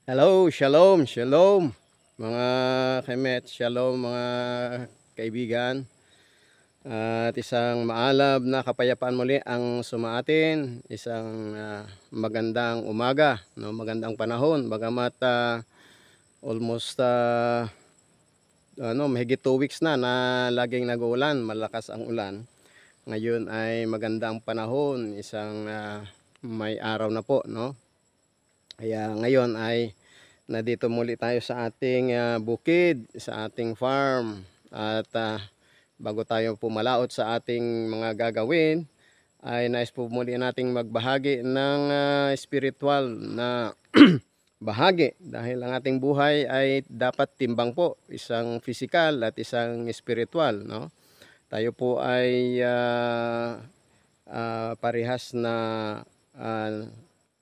Hello, shalom, shalom mga kaimet, shalom mga kaibigan. At isang maalab na kapayapaan muli ang sumaatin. Isang magandang umaga, no? Magandang panahon. Bagamat almost mahigit 2 weeks na laging nag-uulan, malakas ang ulan. Ngayon ay magandang panahon, isang may araw na po, no? Kaya ngayon ay nandito muli tayo sa ating bukid, sa ating farm. At bago tayo pumalaot sa ating mga gagawin, ay nais po muli nating magbahagi ng spiritual na bahagi. Dahil ang ating buhay ay dapat timbang po, isang physical at isang spiritual, no? Tayo po ay parehas na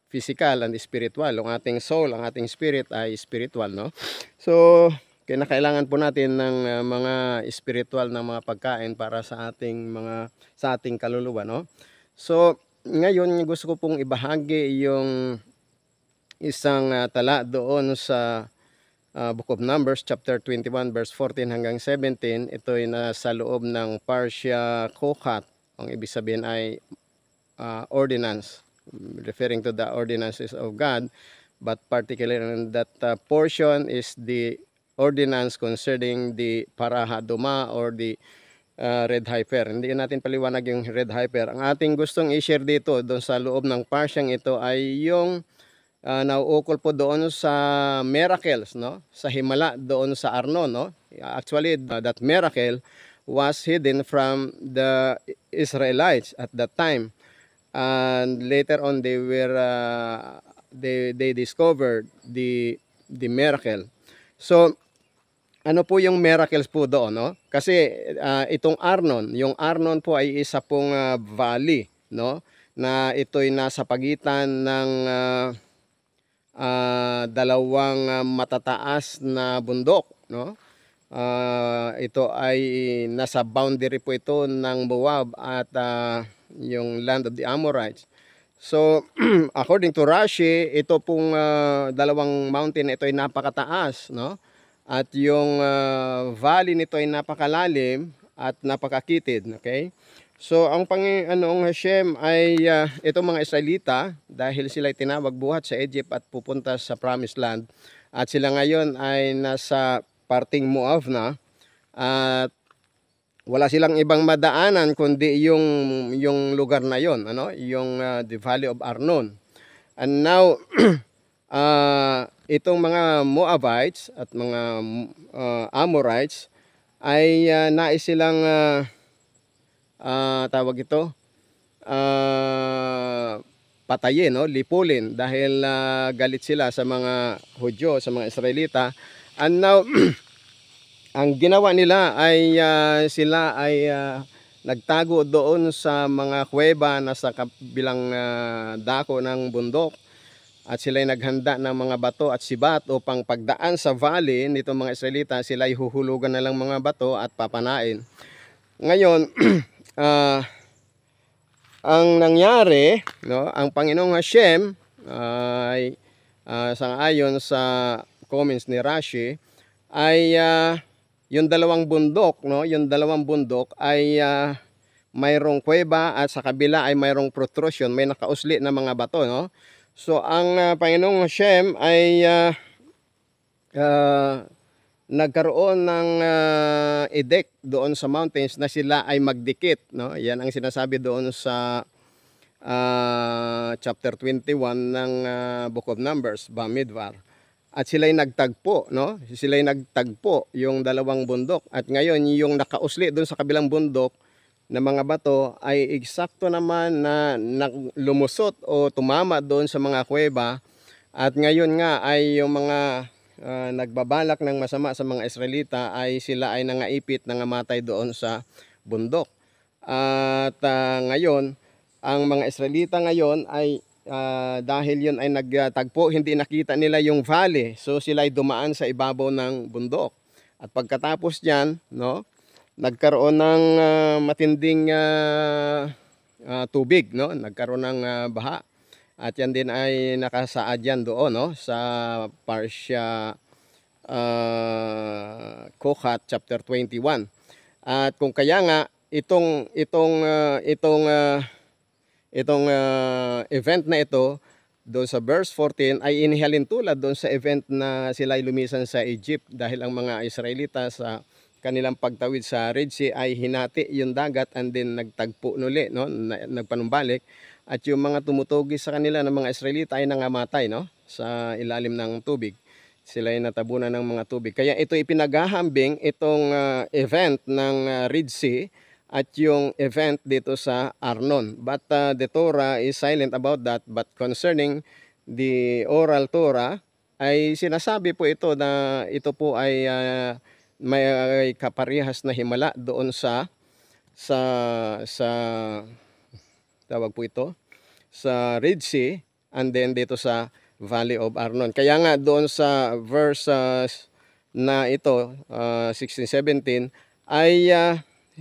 physical and spiritual. Ang ating soul, ang ating spirit ay spiritual, no? So, kinakailangan po natin ng mga spiritual na mga pagkain para sa ating kaluluwa, no? So, ngayon gusto ko pong ibahagi yung isang tala doon sa Book of Numbers chapter 21 verse 14 hanggang 17. Ito ay nasa loob ng Parsha Kohat. Ang ibig sabihin ay ordinance, referring to the ordinances of God, but particularly in that portion is the ordinance concerning the parahaduma or the red heifer. Hindi natin paliwanag yung red heifer. Ang ating gustong i-share dito doon sa loob ng parsyang ito ay yung nauukol po doon sa miracles, no? Sa himala doon sa Arnon, no? Actually, that miracle was hidden from the Israelites at that time. And later on they discovered the miracle. So ano po yung miracles po doon, no? Kasi itong Arnon, yung Arnon po ay isa pong valley, no? Na ito'y nasa pagitan ng dalawang matataas na bundok, no? Ito ay nasa boundary po ito ng Moab at yung land of the Amorites. So, according to Rashi, ito pong dalawang mountain, ito ay napakataas, no? At yung valley nito ay napakalalim at napakakitid, okay? So, ang Panginoong Hashem ay itong mga Israelita, dahil sila ay tinawag buhat sa Egypt at pupunta sa Promised Land, at sila ngayon ay nasa parting Moab na, at wala silang ibang madaanan kundi yung lugar na yon, ano, yung the Valley of Arnon. And now itong mga Moabites at mga Amorites ay nais silang tawag ito patayin, no, lipulin, dahil galit sila sa mga Hudyo, sa mga Israelita. And now ang ginawa nila ay sila ay nagtago doon sa mga kuweba na sa kabilang dako ng bundok, at sila ay naghanda ng mga bato at sibat upang pagdaan sa valley nitong mga Israelita, sila ay huhulugan na lang mga bato at papanain. Ngayon ang nangyari, no, ang Panginoong Hashem ay sangayon sa comments ni Rashi ay yung dalawang bundok, no, yung dalawang bundok ay mayroong kuweba at sa kabila ay mayroong protrusion, may nakausli na mga bato, no. So ang Panginoong Hashem ay nagkaroon ng edict doon sa mountains na sila ay magdikit, no. Yan ang sinasabi doon sa chapter 21 ng Book of Numbers, Bamidbar. At sila'y nagtagpo, no? Sila'y nagtagpo yung dalawang bundok. At ngayon, yung nakausli doon sa kabilang bundok na mga bato ay eksakto naman na lumusot o tumama doon sa mga kuweba. At ngayon nga ay yung mga nagbabalak ng masama sa mga Israelita ay sila ay nangaipit, nangamatay doon sa bundok. At ngayon, ang mga Israelita ngayon ay dahil yun ay nagtagpo, hindi nakita nila yung valley. So sila ay dumaan sa ibabaw ng bundok. At pagkatapos diyan, no, nagkaroon ng matinding tubig, no, nagkaroon ng baha. At yan din ay nakasaad yan doon, no, sa Parsha Kohat chapter 21. At kung kaya nga itong event na ito doon sa verse 14 ay inihalin tulad doon sa event na sila ay lumisan sa Egypt, dahil ang mga Israelita sa kanilang pagtawid sa Red Sea ay hinati yung dagat and then nagtagpo nuli, no, nagpanumbalik, at yung mga tumutugi sa kanila ng mga Israelita ay nangamatay, no, sa ilalim ng tubig. Sila ay natabunan ng mga tubig. Kaya ito ipinaghahambing itong event ng Red Sea at yung event dito sa Arnon. But the Torah is silent about that. But concerning the oral Torah, ay sinasabi po ito na ito po ay may kaparehas na himala doon sa tawag po ito, sa Red Sea, and then dito sa Valley of Arnon. Kaya nga doon sa verse na ito, 16-17, ay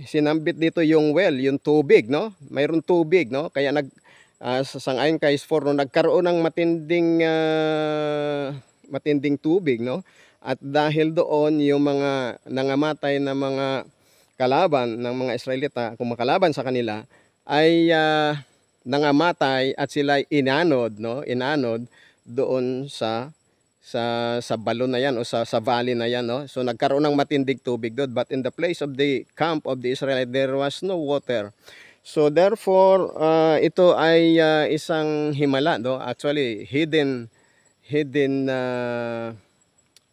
sinambit dito yung well, yung tubig, no? Mayroon tubig, no? Kaya sang-ayon kay Isfor, no, nagkaroon ng matinding tubig, no? At dahil doon yung mga nangamatay na mga kalaban ng mga Israelita, kung makalaban sa kanila, ay nangamatay at sila inanod, no? Inanod doon sa balon na yan o sa valley na yan, no? So nagkaroon ng matinding tubig doon, but in the place of the camp of the Israelites there was no water. So therefore ito ay isang himala, no? Actually hidden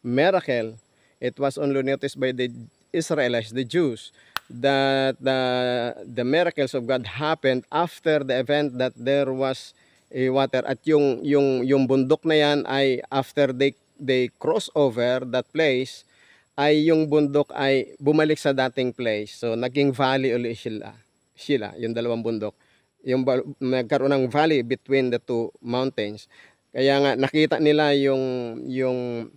miracle. It was only noticed by the Israelites, the Jews, that the miracles of God happened after the event that there was water. At yung bundok na yan ay after they cross over that place, ay yung bundok ay bumalik sa dating place. So naging valley ulit sila yung dalawang bundok. Nagkaroon ng valley between the two mountains. Kaya nga nakita nila yung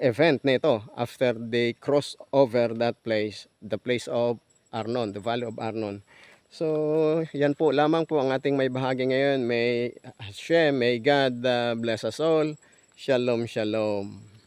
event na ito after they cross over that place, the place of Arnon, the Valley of Arnon. So, yan po lamang po ang ating may bahagi ngayon. May Hashem, may God bless us all. Shalom, shalom.